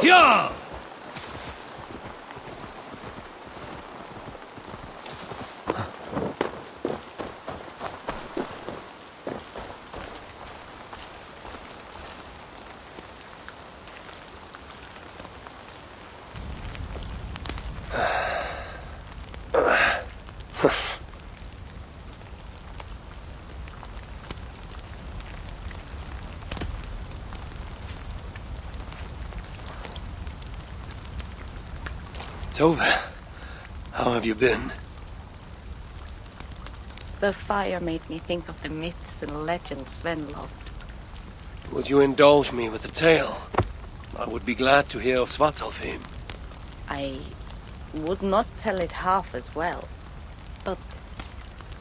Yeah! Tove, how have you been? The fire made me think of the myths and legends Sven loved. Would you indulge me with a tale? I would be glad to hear of Svartalfheim. I would not tell it half as well, but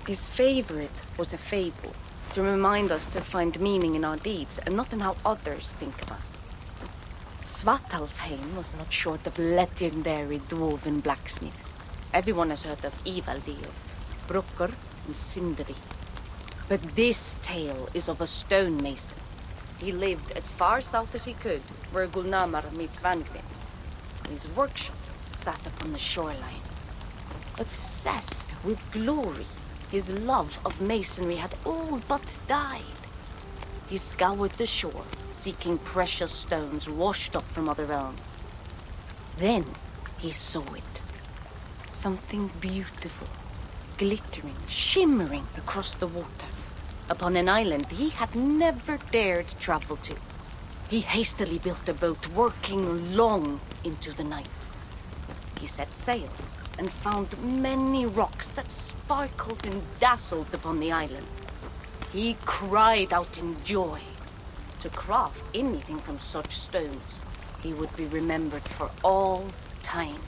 his favorite was a fable, to remind us to find meaning in our deeds and not in how others think of us. Svartalfheim was not short of legendary dwarven blacksmiths. Everyone has heard of Ivaldi, of Burche and Sindri. But this tale is of a stonemason. He lived as far south as he could, where Gulnamar meets Vangrim. His workshop sat upon the shoreline. Obsessed with glory, his love of masonry had all but died. He scoured the shore, seeking precious stones washed up from other realms. Then he saw it. Something beautiful, glittering, shimmering across the water, upon an island he had never dared travel to. He hastily built a boat, working long into the night. He set sail and found many rocks that sparkled and dazzled upon the island. He cried out in joy. To craft anything from such stones, he would be remembered for all time.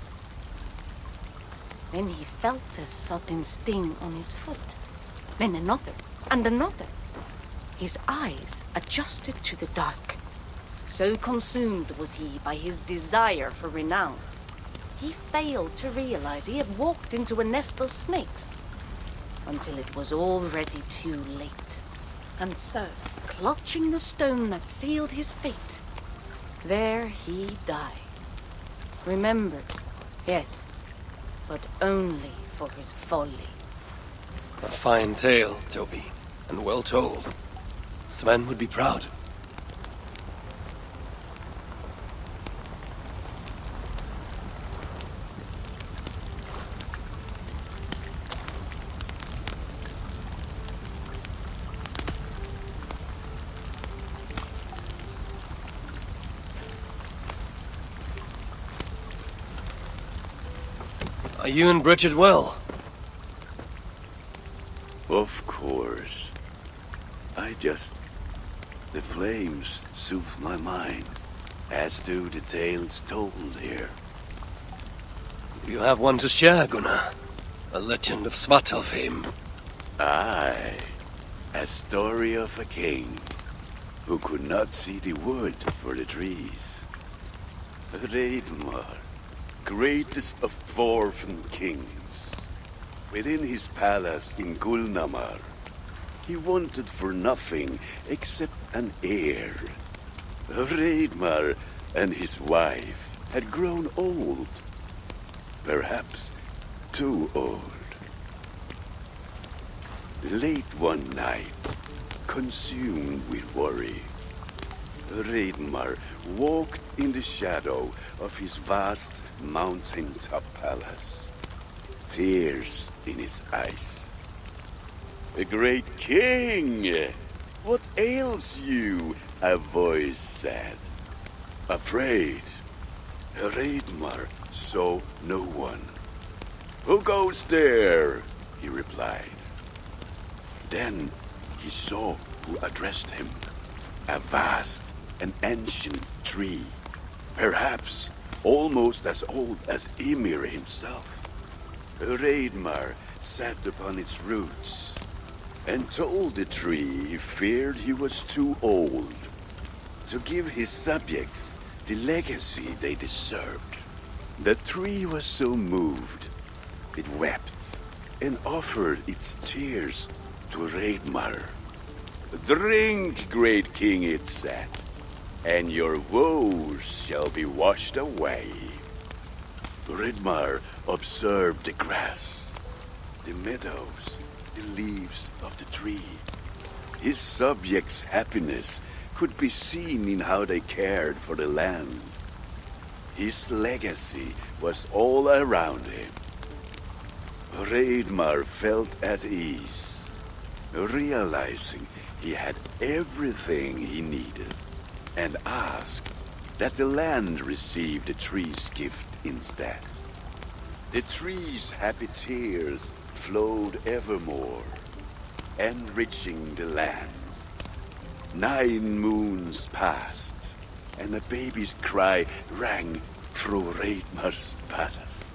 Then he felt a sudden sting on his foot. Then another, and another. His eyes adjusted to the dark. So consumed was he by his desire for renown, he failed to realize he had walked into a nest of snakes, until it was already too late. And so, clutching the stone that sealed his fate, there he died. Remembered, yes, but only for his folly. A fine tale, Toby, and well told. Sven would be proud. Are you and Bridget well? Of course. The flames soothe my mind, as do the tales told here. You have one to share, Gunnar. A legend of Svartalfheim. Aye, a story of a king who could not see the wood for the trees. Ragnarok, greatest of dwarven kings. Within his palace in Gulnamar, he wanted for nothing except an heir. Ragnarok and his wife had grown old. Perhaps too old. Late one night, consumed with worry, Ragnarok walked in the shadow of his vast mountaintop palace, tears in his eyes. "A great king! What ails you?" a voice said. Afraid, Ragnarok saw no one. "Who goes there?" he replied. Then he saw who addressed him. A vast and ancient tree, perhaps almost as old as Ymir himself. Ragnarok sat upon its roots and told the tree he feared he was too old to give his subjects the legacy they deserved. The tree was so moved, it wept and offered its tears to Ragnarok. "Drink, great king," it said. and your woes shall be washed away. Ridmar observed the grass, the meadows, the leaves of the tree. His subjects' happiness could be seen in how they cared for the land. His legacy was all around him. Ridmar felt at ease, realizing he had everything he needed, and asked that the land receive the tree's gift instead. The tree's happy tears flowed evermore, enriching the land. 9 moons passed, and a baby's cry rang through Ridmar's palace.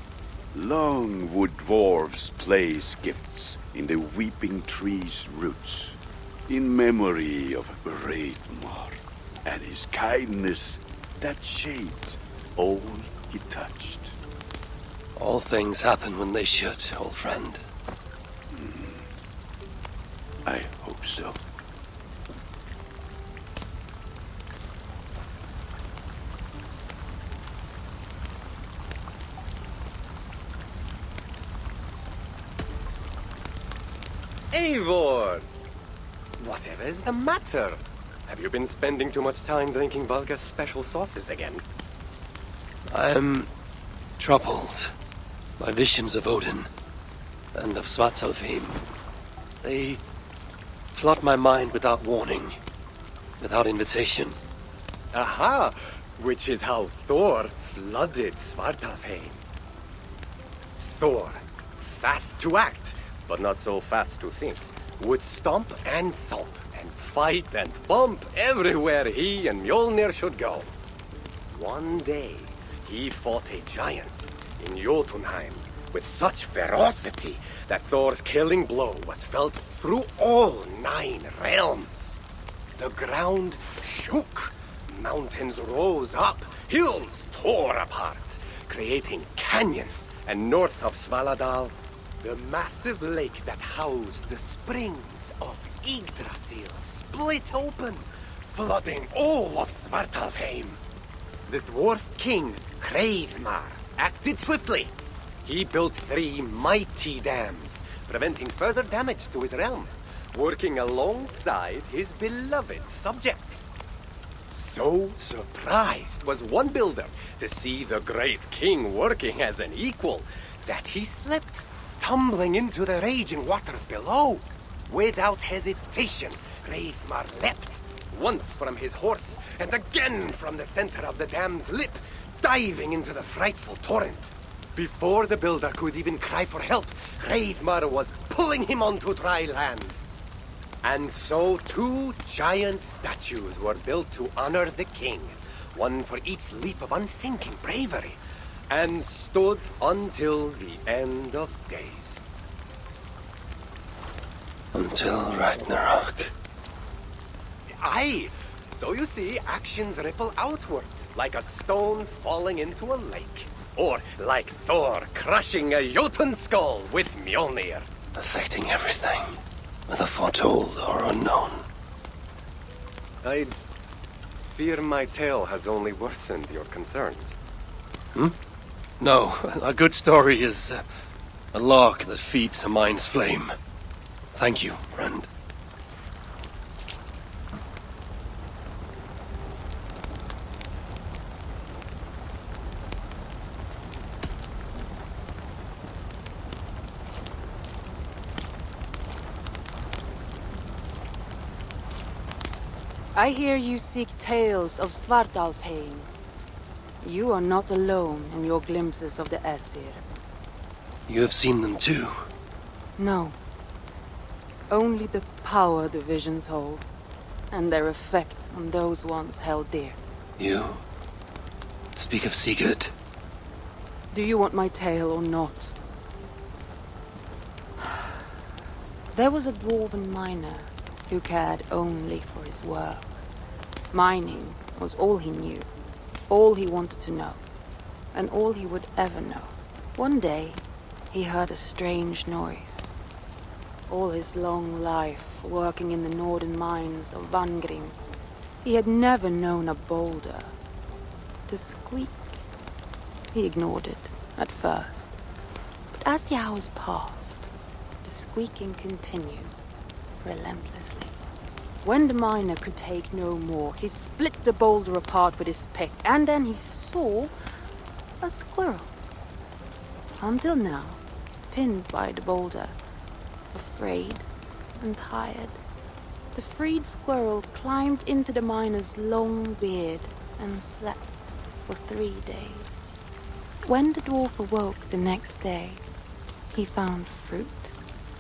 Long would dwarves place gifts in the weeping tree's roots, in memory of Ridmar and his kindness that shaped all he touched. All things happen when they should, old friend. I hope so. Eivor! Whatever is the matter? Have you been spending too much time drinking Valga's special sauces again? I am troubled by visions of Odin and of Svartalfheim. They flood my mind without warning, without invitation. Aha! Which is how Thor flooded Svartalfheim. Thor, fast to act, but not so fast to think, would stomp and thump and fight and bump everywhere he and Mjolnir should go. One day, he fought a giant in Jotunheim with such ferocity that Thor's killing blow was felt through all 9 realms. The ground shook, mountains rose up, hills tore apart, creating canyons, and north of Svaladal, the massive lake that housed the springs of Yggdrasil split open, flooding all of Svartalfheim. The dwarf king, Hreidmar, acted swiftly. He built 3 mighty dams, preventing further damage to his realm, working alongside his beloved subjects. So surprised was one builder to see the great king working as an equal that he slipped, tumbling into the raging waters below. Without hesitation, Hreidmar leapt, once from his horse and again from the center of the dam's lip, diving into the frightful torrent. Before the builder could even cry for help, Hreidmar was pulling him onto dry land. And so 2 giant statues were built to honor the king, one for each leap of unthinking bravery, and stood until the end of days. Until Ragnarok. Aye! So you see, actions ripple outward, like a stone falling into a lake. Or like Thor crushing a Jotun skull with Mjolnir. Affecting everything, whether foretold or unknown. I fear my tale has only worsened your concerns. No, a good story is a log that feeds a mind's flame. Thank you, friend. I hear you seek tales of Svartalfheim. You are not alone in your glimpses of the Aesir. You have seen them too. No. Only the power the visions hold, and their effect on those once held dear. You speak of Sigurd. Do you want my tale or not? There was a dwarven miner who cared only for his work. Mining was all he knew, all he wanted to know, and all he would ever know. One day, he heard a strange noise. All his long life, working in the northern mines of Vangrim, He had never known a boulder to squeak. He ignored it at first, but as the hours passed, the squeaking continued relentlessly. When the miner could take no more, he split the boulder apart with his pick, and then he saw a squirrel. Until now, pinned by the boulder, afraid and tired, the freed squirrel climbed into the miner's long beard and slept for 3 days. When the dwarf awoke the next day, he found fruit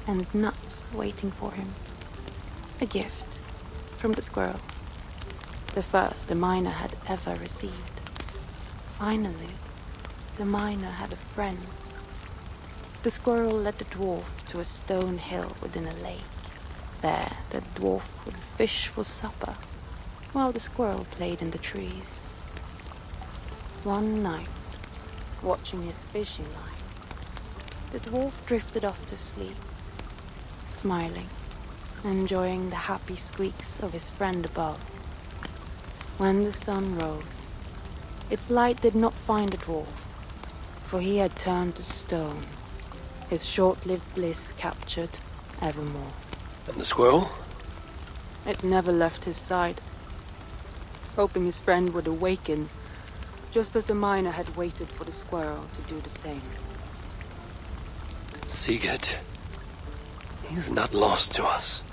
and nuts waiting for him. A gift from the squirrel, the first the miner had ever received. Finally, the miner had a friend. The squirrel led the dwarf to a stone hill within a lake. There, the dwarf would fish for supper, while the squirrel played in the trees. One night, watching his fishing line, the dwarf drifted off to sleep, smiling, enjoying the happy squeaks of his friend above. When the sun rose, its light did not find the dwarf, for he had turned to stone, his short-lived bliss captured evermore. And the squirrel? It never left his side, hoping his friend would awaken, just as the miner had waited for the squirrel to do the same. Sigurd. He is not lost to us.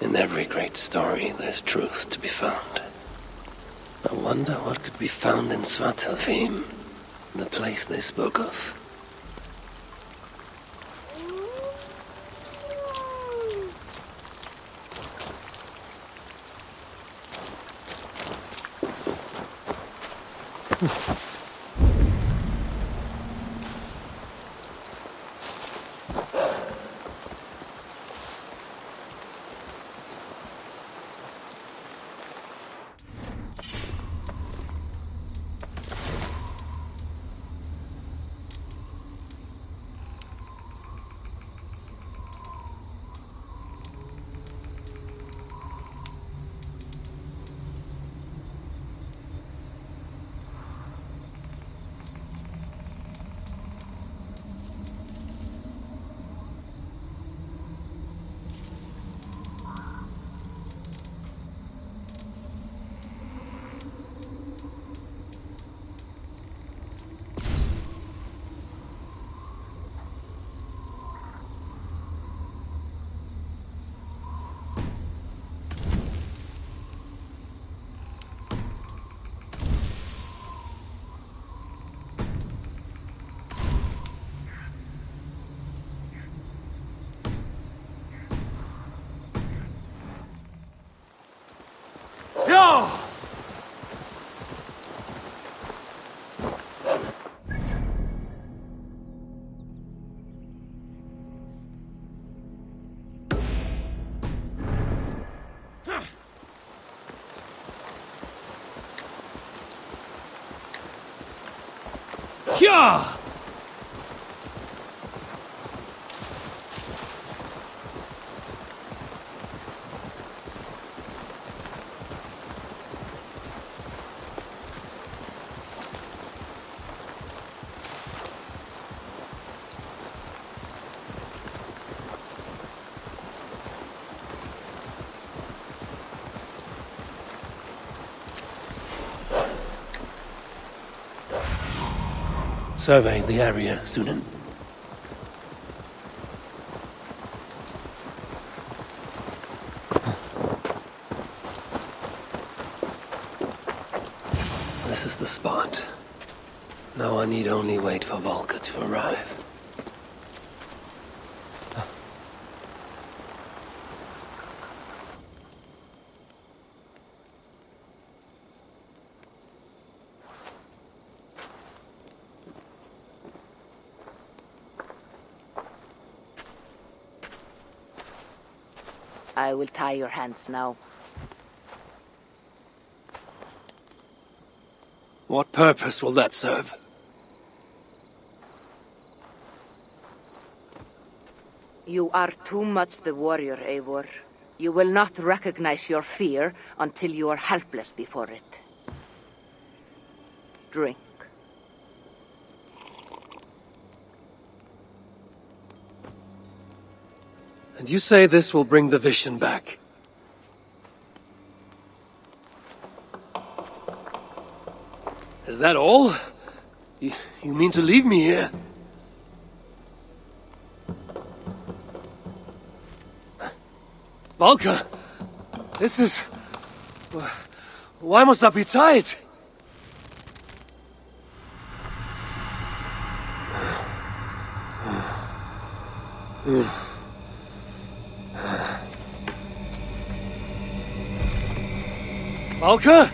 In every great story, there's truth to be found. I wonder what could be found in Svartalfheim, the place they spoke of. Yeah! Survey the area, Sunan. This is the spot. Now I need only wait for Volker to arrive. I will tie your hands now. What purpose will that serve? You are too much the warrior, Eivor. You will not recognize your fear until you are helpless before it. Drink. And you say this will bring the vision back? Is that all? You mean to leave me here? Valka! This is... Why must I be tied? Valka?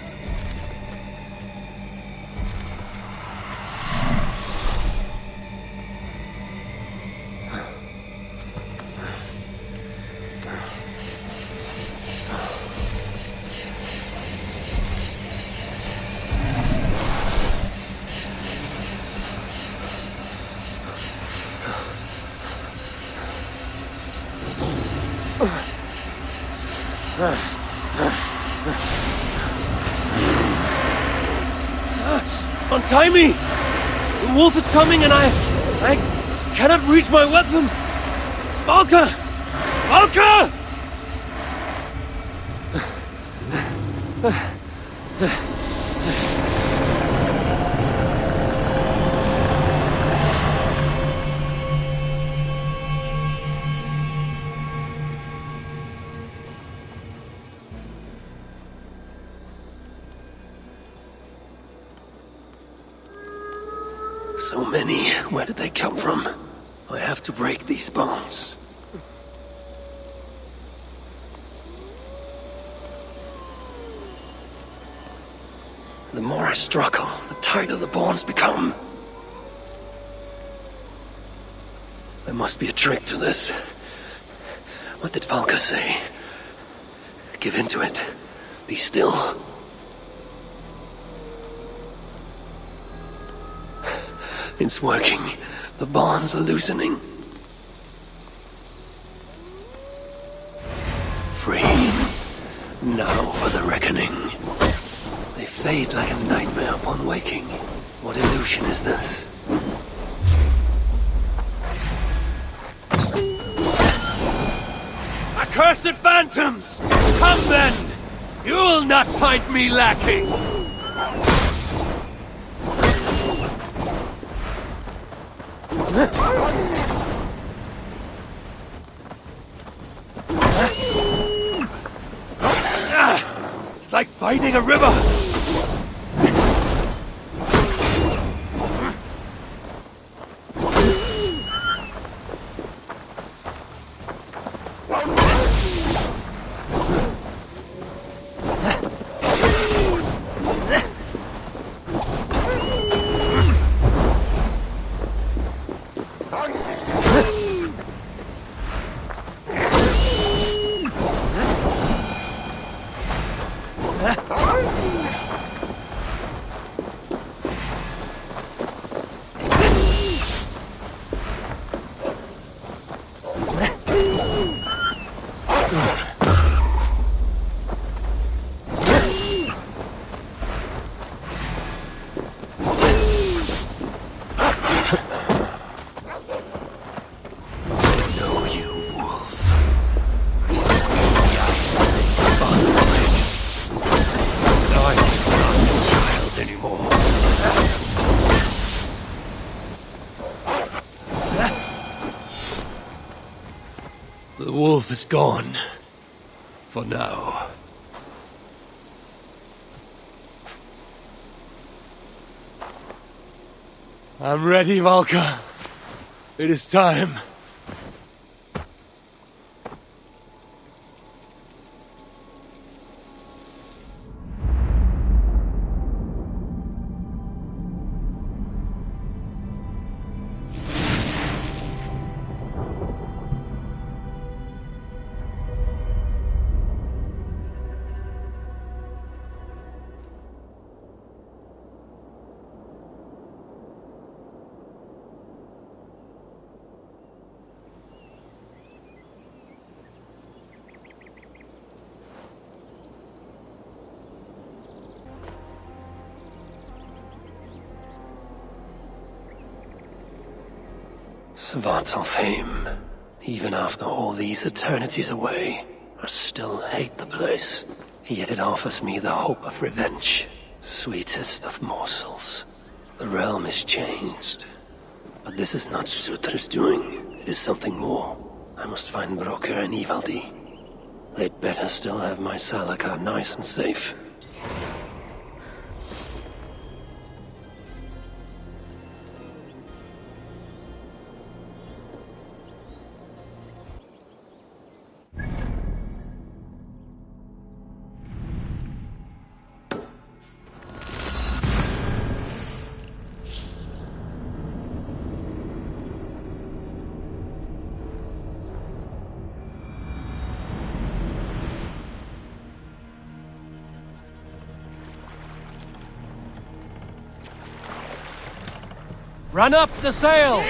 Untie me! The wolf is coming and I cannot reach my weapon! Valka! Valka! So many. Where did they come from? I have to break these bones. The more I struggle, the tighter the bonds become. There must be a trick to this. What did Valka say? Give in to it. Be still. It's working. The bonds are loosening. Free. Now for the reckoning. They fade like a nightmare upon waking. What illusion is this? Accursed phantoms! Come then! You will not find me lacking! It's like fighting a river! The wolf is gone. For now. I'm ready, Valka. It is time. Svartalfheim. Even after all these eternities away, I still hate the place. Yet it offers me the hope of revenge. Sweetest of morsels. The realm is changed. But this is not Surtr's doing. It is something more. I must find Burche and Ivaldi. They'd better still have my Salaka nice and safe. Run up the sail!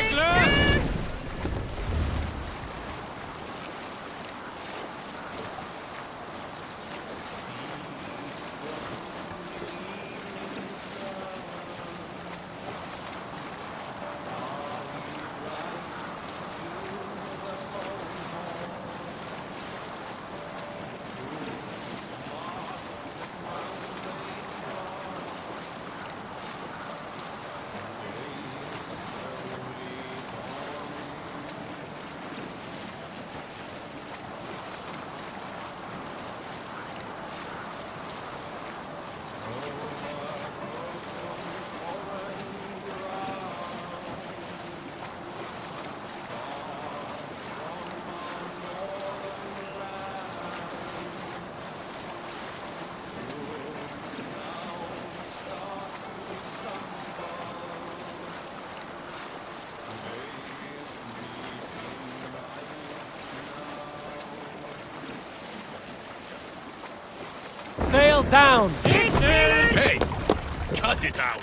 Sail down! Hey! Cut it out!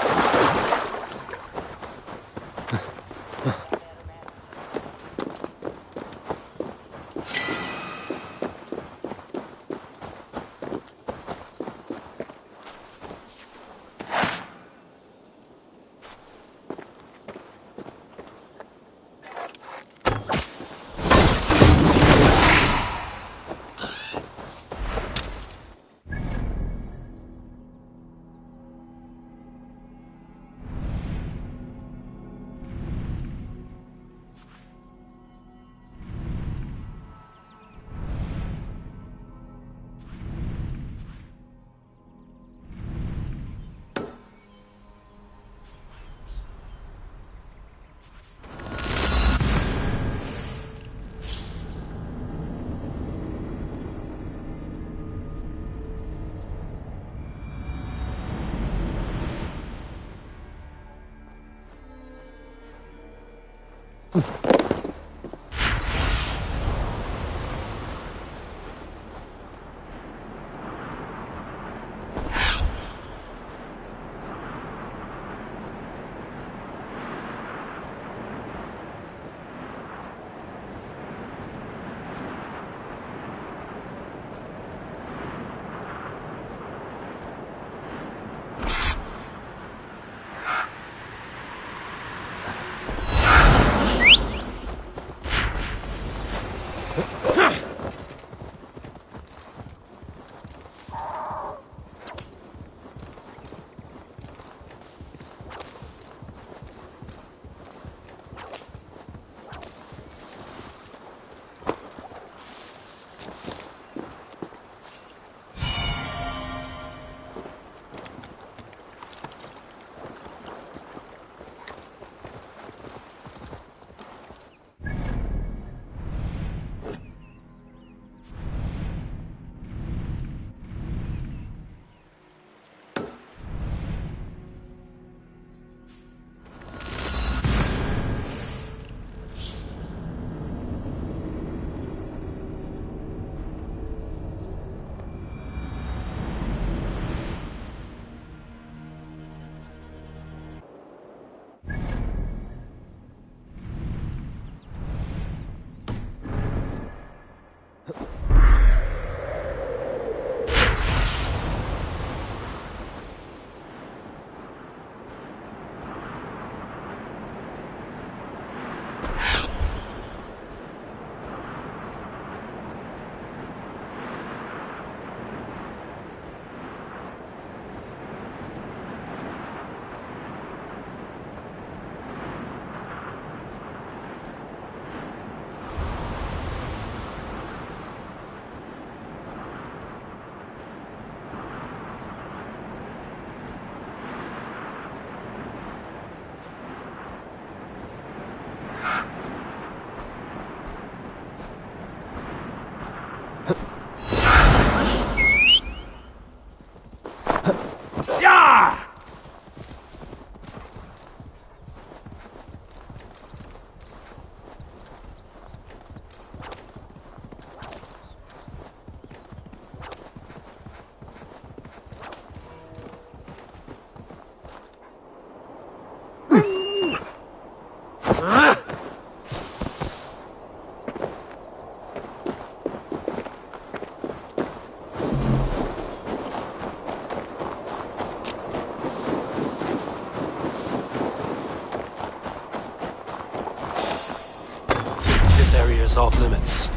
This area is off limits.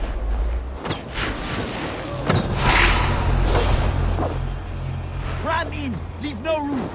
Cram in! Leave no room!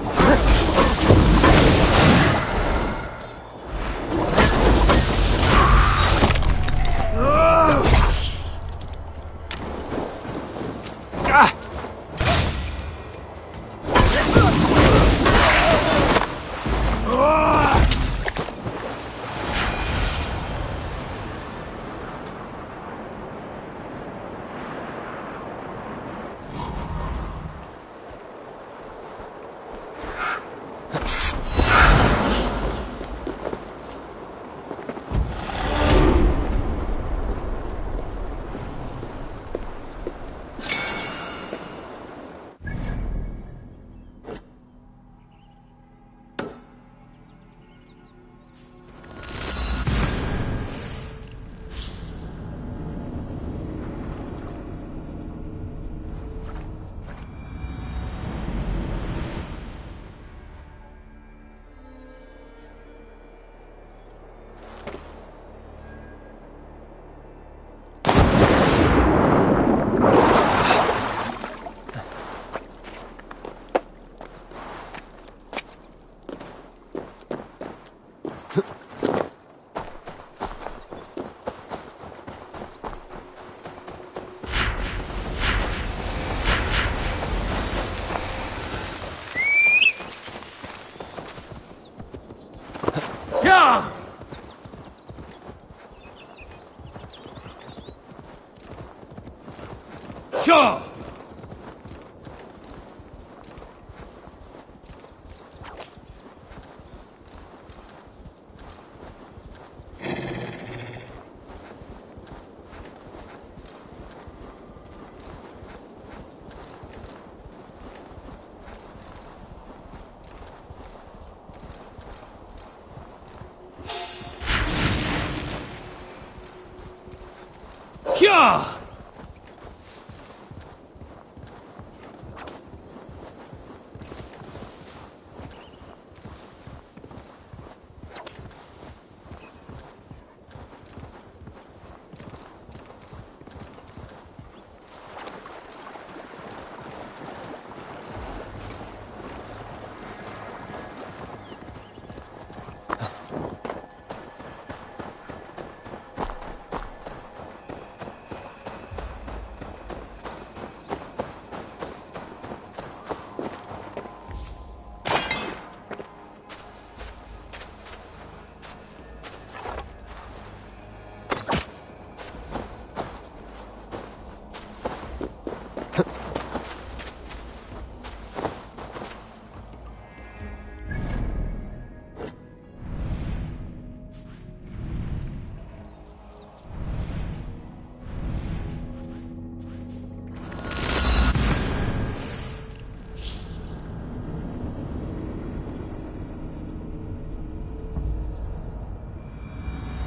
Sure! Yeah!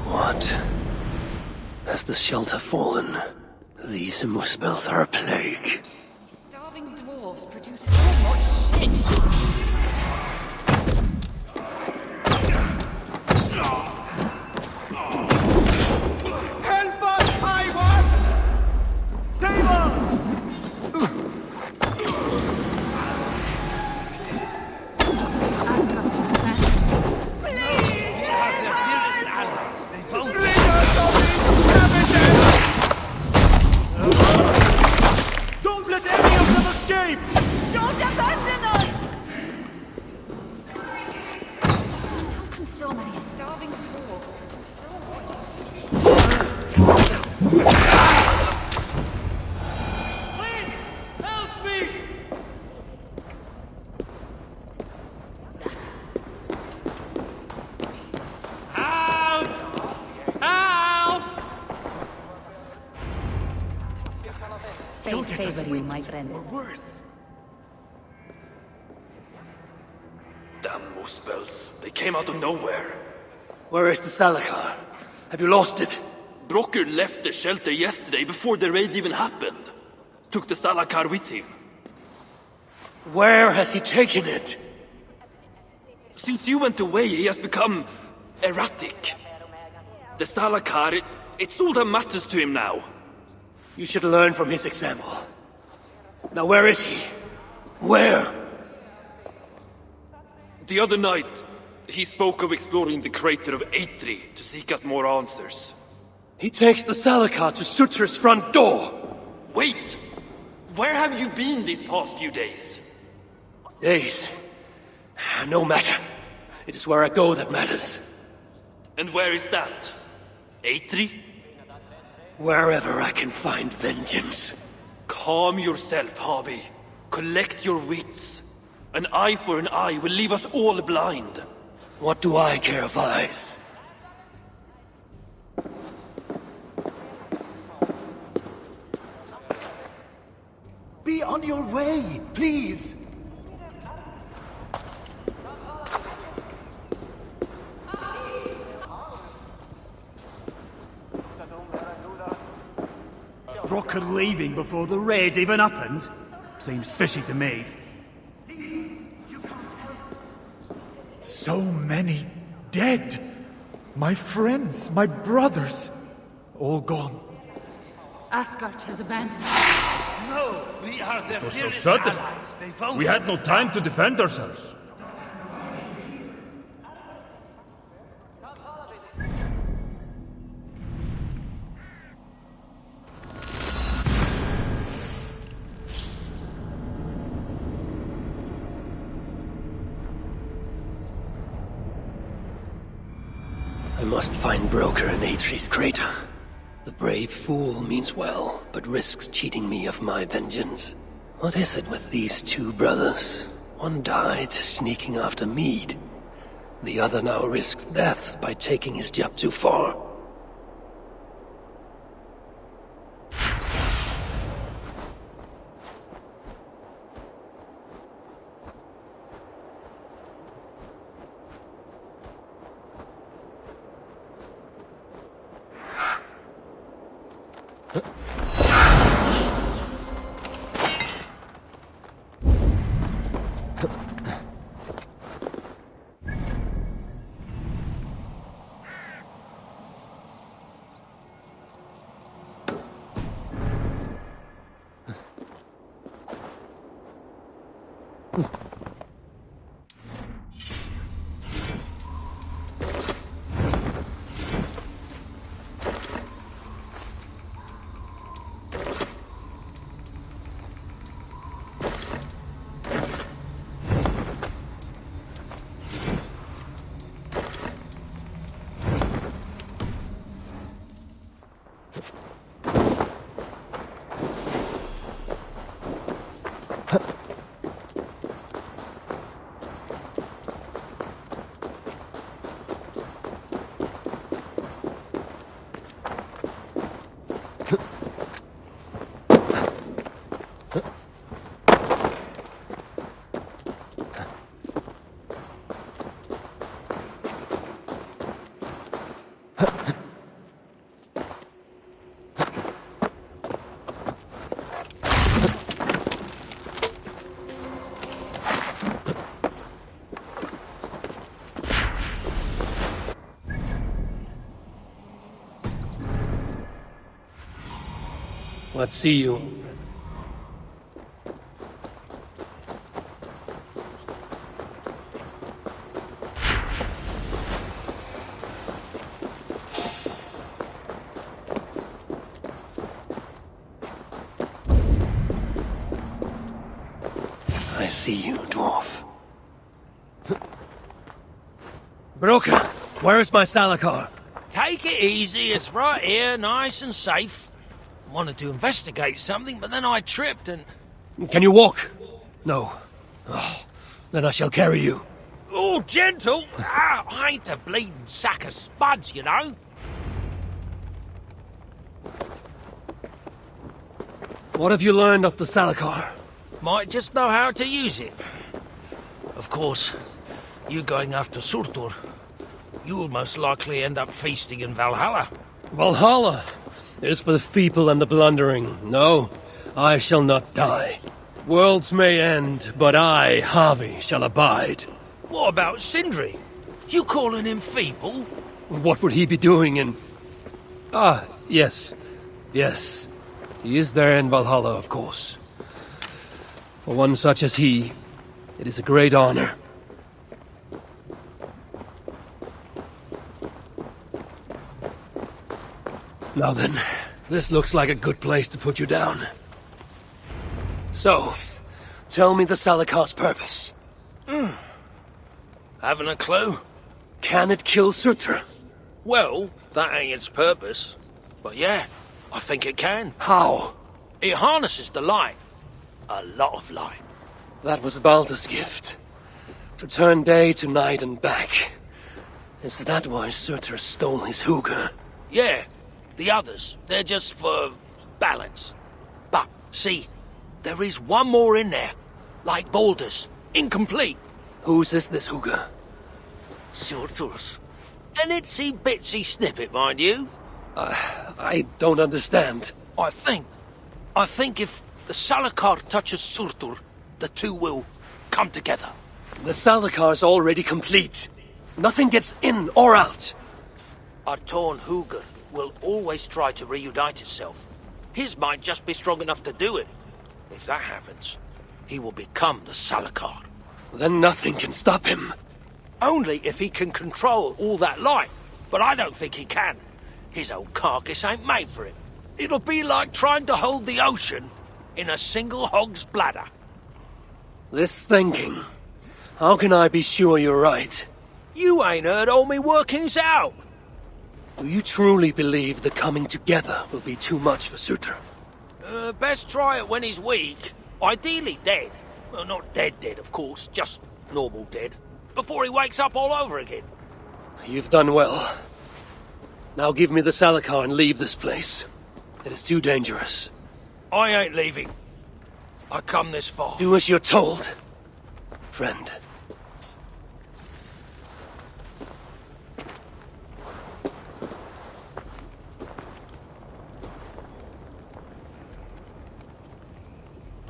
What? Has the shelter fallen? These muspels are a plague. Starving dwarves produce so much shit. Help us, Eivor! Save us! Don't fate favor you, my friend. Or worse. Damn Muspels. They came out of nowhere. Where is the Salakar? Have you lost it? Brocker left the shelter yesterday before the raid even happened. Took the Salakar with him. Where has he taken it? Since you went away, he has become erratic. The Salakar, it's all that matters to him now. You should learn from his example. Now where is he? Where? The other night, he spoke of exploring the crater of Eitri to seek out more answers. He takes the Salakar to Surtur's front door. Wait! Where have you been these past few days? Days. No matter. It is where I go that matters. And where is that? Eitri? Wherever I can find vengeance. Calm yourself, Harvey. Collect your wits. An eye for an eye will leave us all blind. What do I care of eyes? Be on your way, please! Brocker leaving before the raid even happened? Seems fishy to me. So many dead. My friends, my brothers, all gone. Asgard has abandoned. No, we are their It was so sudden. We had no time to defend ourselves. I must find Broker in Eitri's crater. The brave fool means well, but risks cheating me of my vengeance. What is it with these two brothers? One died sneaking after mead. The other now risks death by taking his job too far. What see you? I see you, dwarf. Broker, where is my Salakar? Take it easy, it's right here, nice and safe. Wanted to investigate something, but then I tripped and... Can you walk? No. Oh, then I shall carry you. Oh, gentle! Ah, I ain't a bleeding sack of spuds, you know. What have you learned of the Salakar? Might just know how to use it. Of course, you going after Surtur, you'll most likely end up feasting in Valhalla. Valhalla is for the feeble and the blundering. No, I shall not die. Worlds may end, but I, Harvey, shall abide. What about Sindri? You calling him feeble? What would he be doing in... Ah, yes. Yes. He is there in Valhalla, of course. For one such as he, it is a great honor. Now then, this looks like a good place to put you down. So, tell me the Salakar's purpose. Haven't a clue? Can it kill Surtur? Well, that ain't its purpose. But yeah, I think it can. How? It harnesses the light. A lot of light. That was Baldur's gift. To turn day to night and back. Is that why Surtur stole his hugger? Yeah, the others, they're just for balance. But, see, there is one more in there. Like Baldur's. Incomplete. Whose is this hugger? Surtur's. An itsy bitsy snippet, mind you. I don't understand. I think if the Salakar touches Surtur, the two will come together. The Salakar's already complete. Nothing gets in or out. A torn hugger will always try to reunite itself. His might just be strong enough to do it. If that happens, he will become the Salakar. Then nothing can stop him. Only if he can control all that light. But I don't think he can. His old carcass ain't made for it. It'll be like trying to hold the ocean in a single hog's bladder. This thinking. How can I be sure you're right? You ain't heard all me workings out. Do you truly believe the coming together will be too much for Surtur? Best try it when he's weak. Ideally dead. Well, not dead, of course. Just normal dead. Before he wakes up all over again. You've done well. Now give me the Salakar and leave this place. It is too dangerous. I ain't leaving. I come this far. Do as you're told, friend.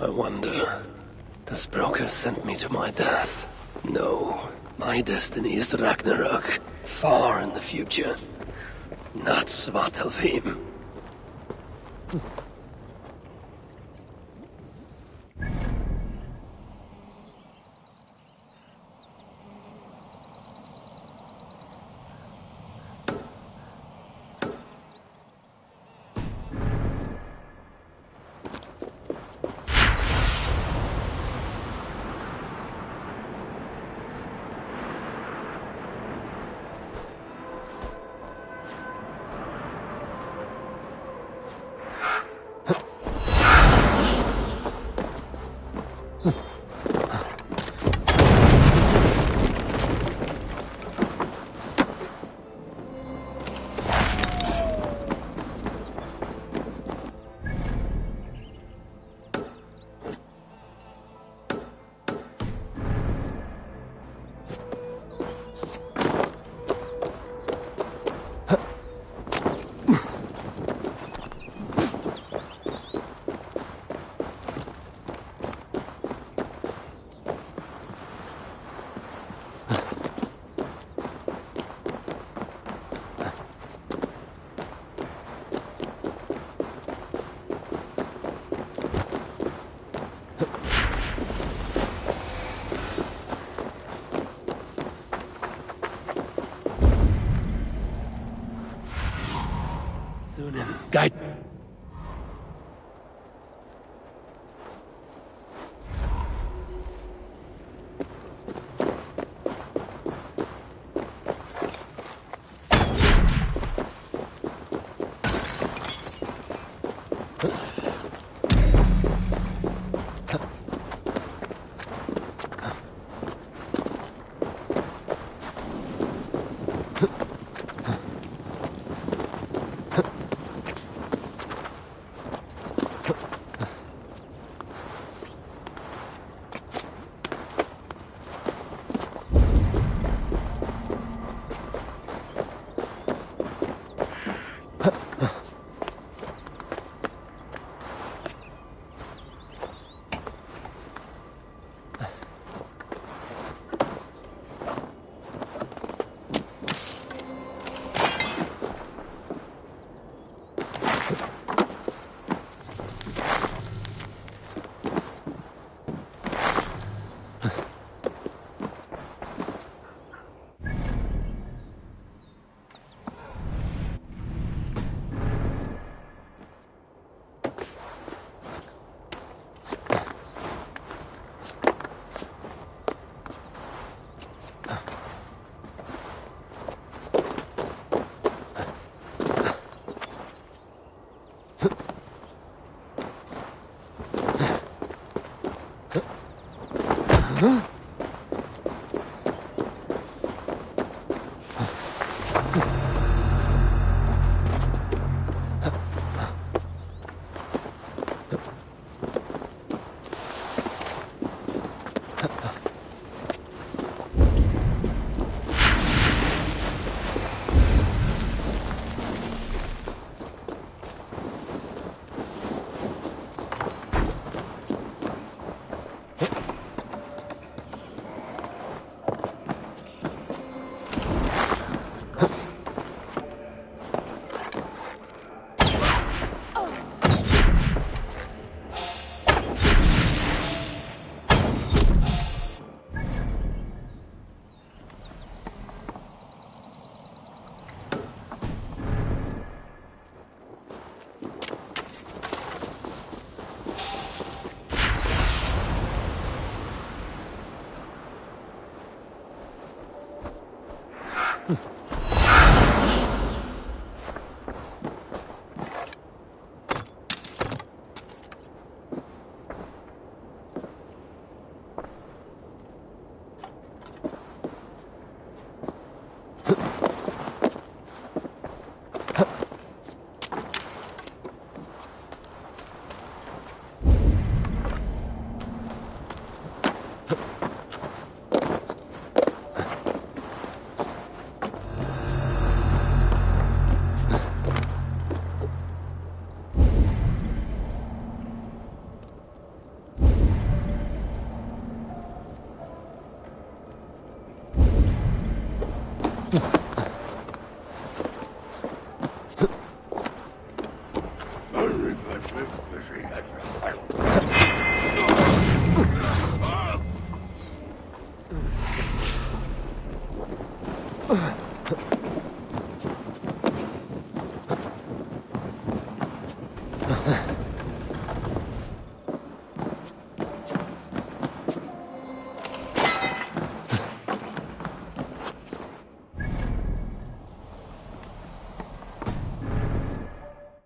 I wonder, does Burche send me to my death? No, my destiny is Ragnarok, far in the future. Not Svartalfheim.